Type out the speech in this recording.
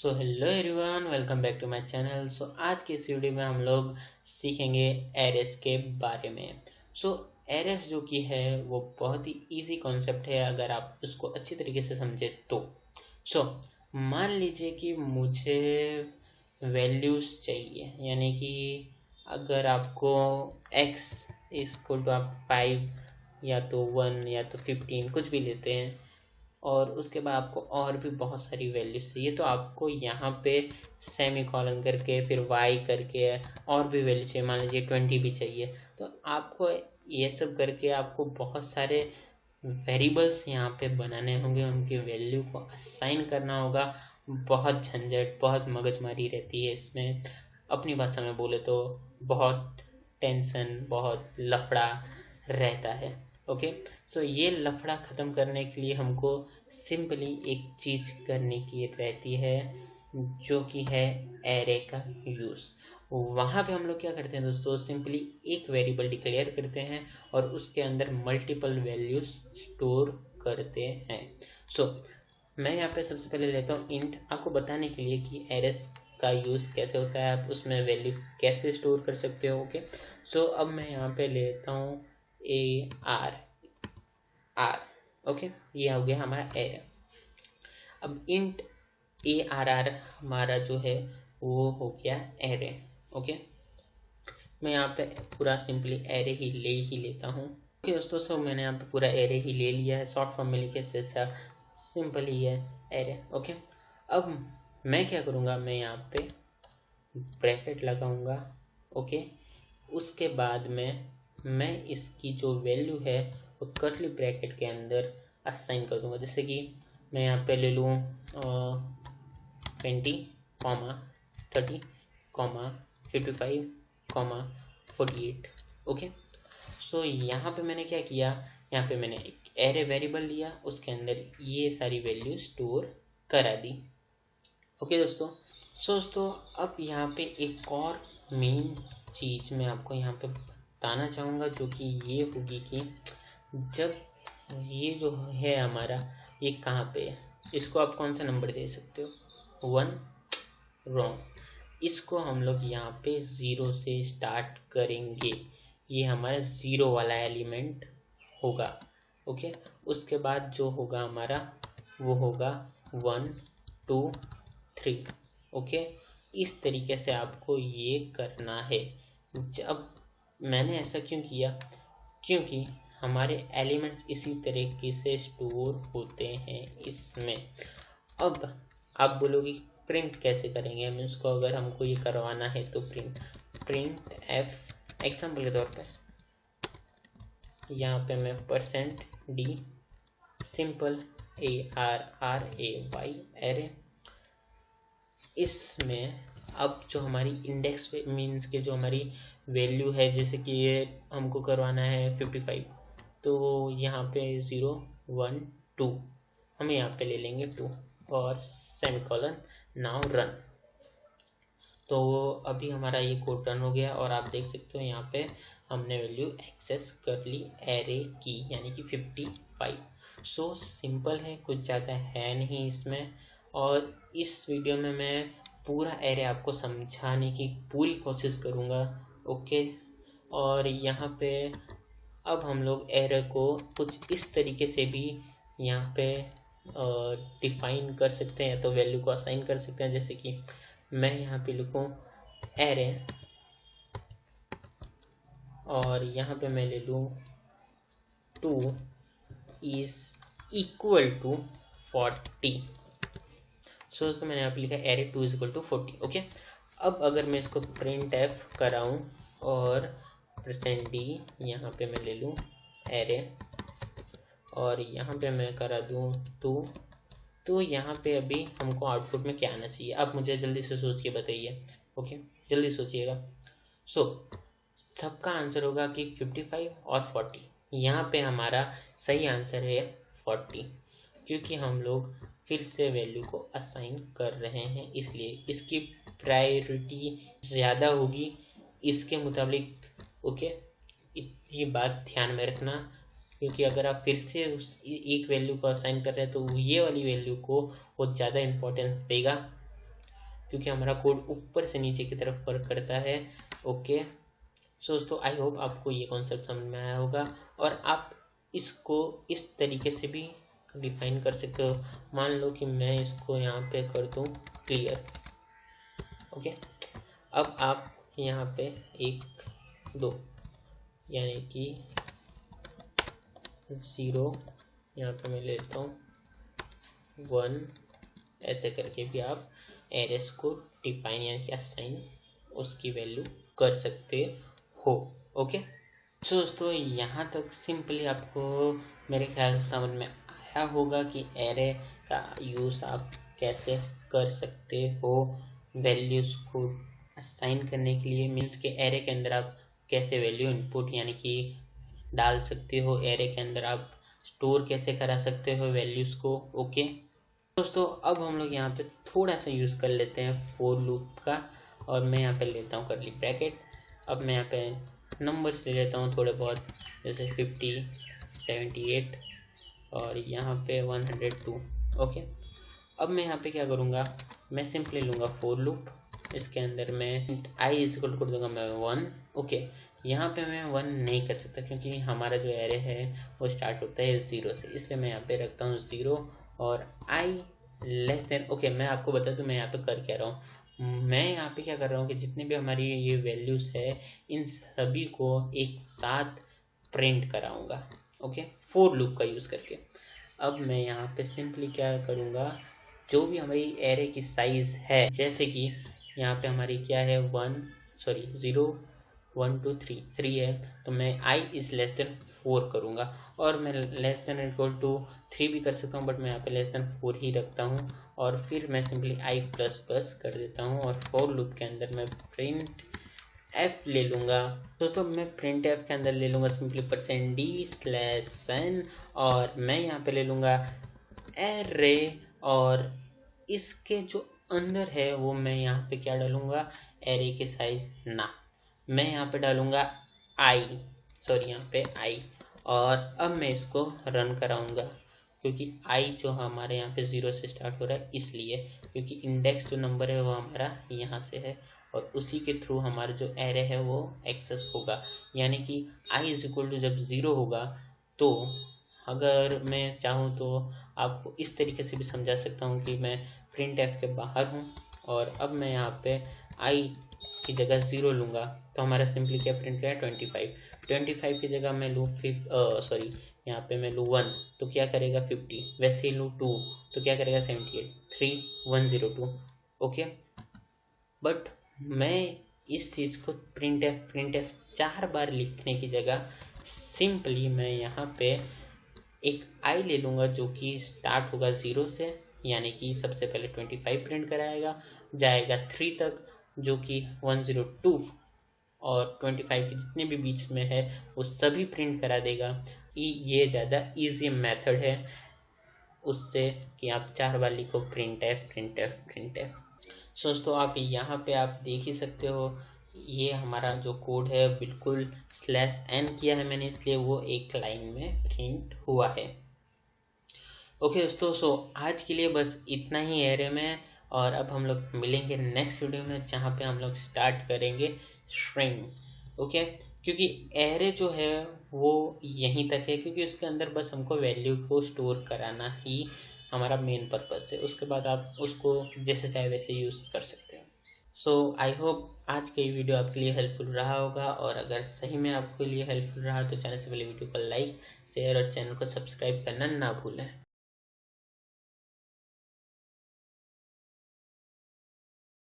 So hello everyone, welcome back to my channel. आज के इस वीडियो में हम लोग सीखेंगे एरेस के बारे में। एरेस जो कि है वो बहुत ही इजी कॉन्सेप्ट है अगर आप उसको अच्छी तरीके से समझे तो। मान लीजिए कि मुझे वैल्यूज चाहिए, यानी कि अगर आपको x इक्वल टू आप 5 या तो 1 या तो 15 कुछ भी लेते हैं और उसके बाद आपको और भी बहुत सारी वैल्यूज चाहिए, तो आपको यहाँ पे सेमी कॉलन करके फिर y करके और भी वैल्यू चाहिए। मान लीजिए 20 भी चाहिए, तो आपको ये सब करके आपको बहुत सारे वेरिएबल्स यहाँ पे बनाने होंगे, उनकी वैल्यू को असाइन करना होगा। बहुत झंझट, बहुत मगजमारी रहती है इसमें। अपनी भाषा में बोले तो बहुत टेंशन, बहुत लफड़ा रहता है। ओके, ये लफड़ा ख़त्म करने के लिए हमको सिंपली एक चीज़ करने की रहती है, जो कि है एरे का यूज़। वहाँ पे हम लोग क्या करते हैं दोस्तों, सिंपली एक वेरिएबल डिक्लेयर करते हैं और उसके अंदर मल्टीपल वैल्यूज स्टोर करते हैं। मैं यहाँ पे सबसे पहले लेता हूँ इंट, आपको बताने के लिए कि एरेस का यूज़ कैसे होता है, आप उसमें वैल्यू कैसे स्टोर कर सकते हो। ओके, अब मैं यहाँ पे लेता हूँ AR। ओके, ये हो गया हमारा एरे। अब इंट ARR हमारा जो है वो हो गया एरे। ओके, मैं यहाँ पे पूरा सिंपली एरे ही लेता हूँ। ओके दोस्तों, मैंने यहाँ पे पूरा एरे ही ले लिया है। शॉर्ट फॉर्म में लिखे से अच्छा सिंपल ही है एरे। ओके, अब मैं क्या करूँगा, मैं यहाँ पे ब्रैकेट लगाऊंगा। ओके, उसके बाद में मैं इसकी जो वैल्यू है वो कर्ली ब्रैकेट के अंदर असाइन कर दूंगा। जैसे कि मैं यहाँ पे ले लूँ 20, 30, 55, 48। ओके, यहाँ पे मैंने क्या किया, यहाँ पे मैंने एक एरे वेरिएबल लिया, उसके अंदर ये सारी वैल्यू स्टोर करा दी। ओके दोस्तों, अब यहाँ पे एक और मेन चीज़ मैं आपको यहाँ पे बताना चाहूँगा, जो कि ये होगी कि जब ये जो है हमारा, ये कहाँ पे है, इसको आप कौन सा नंबर दे सकते हो, 1। रॉन्ग, इसको हम लोग यहाँ पे 0 से स्टार्ट करेंगे। ये हमारा 0 वाला एलिमेंट होगा। ओके, उसके बाद जो होगा हमारा वो होगा 1, 2, 3। ओके, इस तरीके से आपको ये करना है। अब मैंने ऐसा क्यों किया, क्योंकि हमारे एलिमेंट्स इसी तरीके से स्टोर होते हैं इसमें। अब आप बोलोगे प्रिंट कैसे करेंगे हम इसको, अगर हमको ये करवाना है तो प्रिंट एफ एग्जाम्पल के तौर पर यहाँ पे मैं %d सिंपल ARRAY एरे, इसमें अब जो हमारी इंडेक्स मीन्स के जो हमारी वैल्यू है, जैसे कि ये हमको करवाना है 55, तो यहाँ पे 0, 1, 2 हम यहाँ पे ले लेंगे 2 और सेमीकोलन। Now run. तो अभी हमारा ये कोड रन हो गया और आप देख सकते हो यहाँ पे हमने वैल्यू एक्सेस कर ली एरे की, यानी कि 55। सिंपल है, कुछ ज़्यादा है नहीं इसमें। और इस वीडियो में मैं पूरा एरे आपको समझाने की पूरी कोशिश करूँगा। ओके, और यहाँ पे अब हम लोग एरे को कुछ इस तरीके से भी यहाँ पे डिफाइन कर सकते हैं, तो वैल्यू को असाइन कर सकते हैं। जैसे कि मैं यहाँ पे लिखूँ एरे और यहाँ पे मैं ले लूँ 2 इज इक्वल टू 40। मैंने यहाँ पे लिखा array 2 is equal to 40। Okay, अब अगर मैं इसको प्रिंट एफ कराऊँ और %d यहाँ पे मैं ले लूँ एरे और यहाँ पे मैं करा दूँ 2, तो यहाँ पे अभी हमको आउटपुट में क्या आना चाहिए, आप मुझे जल्दी से सोच के बताइए। ओके, जल्दी सोचिएगा। सबका आंसर होगा कि 55 और 40। यहाँ पे हमारा सही आंसर है 40, क्योंकि हम लोग फिर से वैल्यू को असाइन कर रहे हैं, इसलिए इसकी प्रायोरिटी ज़्यादा होगी इसके मुताबिक। ओके, ये बात ध्यान में रखना, क्योंकि अगर आप फिर से उस एक वैल्यू को असाइन कर रहे हैं तो ये वाली वैल्यू को वो ज़्यादा इम्पोर्टेंस देगा। क्योंकि हमारा कोड ऊपर से नीचे की तरफ वर्क करता है। ओके सो दोस्तों, आई होप आपको ये कॉन्सेप्ट समझ में आया होगा और आप इसको इस तरीके से भी डिफाइन कर सकते हो। मान लो कि मैं इसको यहाँ पे कर दूँ क्लियर। ओके, अब आप यहाँ पे 1 2 यानी कि 0 यहाँ पे मैं लेता हूँ 1, ऐसे करके भी आप एरेस को डिफाइन यानी कि असाइन उसकी वैल्यू कर सकते हो। ओके सो दोस्तों, यहाँ तक सिंपली आपको मेरे ख्याल से समझ में आया होगा कि एरे का यूज़ आप कैसे कर सकते हो वैल्यूज़ को असाइन करने के लिए। मीन्स के एरे के अंदर आप कैसे वैल्यू इनपुट यानी कि डाल सकते हो, एरे के अंदर आप स्टोर कैसे करा सकते हो वैल्यूज़ को। ओके दोस्तों, अब हम लोग यहाँ पे थोड़ा सा यूज़ कर लेते हैं फॉर लूप का, और मैं यहाँ पे लेता हूँ कर्ली ब्रैकेट। अब मैं यहाँ पे नंबर्स ले लेता हूँ थोड़े बहुत, जैसे 50 78 और यहाँ पे 102। ओके, अब मैं यहाँ पे क्या करूँगा, मैं सिंपली लूँगा फॉर लूप। इसके अंदर मैं आई इक्वल कर दूँगा मैं 1। ओके, यहाँ पे मैं 1 नहीं कर सकता क्योंकि हमारा जो एरे है वो स्टार्ट होता है 0 से, इसलिए मैं यहाँ पे रखता हूँ 0 और आई लेस देन। ओके, मैं आपको बता दूँ मैं यहाँ पे कर क्या रहा हूँ। मैं यहाँ पे क्या कर रहा हूँ कि जितने भी हमारी ये वैल्यूज़ है इन सभी को एक साथ प्रिंट कराऊंगा। ओके, फॉर लूप का यूज़ करके। अब मैं यहाँ पे सिंपली क्या करूँगा, जो भी हमारी एरे की साइज़ है, जैसे कि यहाँ पे हमारी क्या है 0 1 2 3 है, तो मैं i इज लेस देन 4 करूँगा, और मैं लेस देन इक्वल टू 3 भी कर सकता हूँ, बट मैं यहाँ पे लेस देन 4 ही रखता हूँ। और फिर मैं सिंपली i प्लस प्लस कर देता हूँ और फॉर लूप के अंदर मैं प्रिंट एफ ले लूँगा। दोस्तों, मैं प्रिंट एफ के अंदर ले लूँगा सिंपली %d/n, और मैं यहाँ पे ले लूँगा एरे, और इसके जो अंदर है वो मैं यहाँ पे क्या डालूँगा, एरे के साइज ना, मैं यहाँ पे डालूँगा यहाँ पे आई, और अब मैं इसको रन कराऊँगा क्योंकि आई जो हमारे यहाँ पे 0 से स्टार्ट हो रहा है, इसलिए क्योंकि इंडेक्स जो नंबर है वो हमारा यहाँ से है और उसी के थ्रू हमारा जो एरे है वो एक्सेस होगा। यानी कि i इज इक्वल टू जब 0 होगा, तो अगर मैं चाहूँ तो आपको इस तरीके से भी समझा सकता हूँ कि मैं प्रिंट एफ के बाहर हूँ और अब मैं यहाँ पे i की जगह 0 लूँगा, तो हमारा सिंपली क्या प्रिंट करेगा 25 की जगह मैं लूँ यहाँ पे मैं लूँ 1 तो क्या करेगा 50, वैसे ही लूँ 2 तो क्या करेगा 78, 3 102। ओके, बट मैं इस चीज़ को प्रिंट एफ 4 बार लिखने की जगह सिंपली मैं यहाँ पे एक आई ले लूँगा जो कि स्टार्ट होगा 0 से, यानी कि सबसे पहले 25 प्रिंट कराएगा, जाएगा 3 तक जो कि 102 और 25 के जितने भी बीच में है वो सभी प्रिंट करा देगा। ये ज़्यादा इजी मेथड है उससे कि आप 4 बार लिखो प्रिंट एफ। दोस्तों, आप यहाँ पे आप देख ही सकते हो, ये हमारा जो कोड है बिल्कुल /n किया है मैंने, इसलिए वो एक लाइन में प्रिंट हुआ है। ओके दोस्तों, सो आज के लिए बस इतना ही एरे में, और अब हम लोग मिलेंगे नेक्स्ट वीडियो में जहाँ पे हम लोग स्टार्ट करेंगे स्ट्रिंग। ओके, क्योंकि एरे जो है वो यहीं तक है क्योंकि उसके अंदर बस हमको वैल्यू को स्टोर कराना ही हमारा मेन पर्पस है, उसके बाद आप उसको जैसे चाहे वैसे यूज़ कर सकते हो। सो आई होप आज का ये वीडियो आपके लिए हेल्पफुल रहा होगा, और अगर सही में आपके लिए हेल्पफुल रहा तो चैनल से पहले वीडियो को लाइक शेयर और चैनल को सब्सक्राइब करना ना भूलें।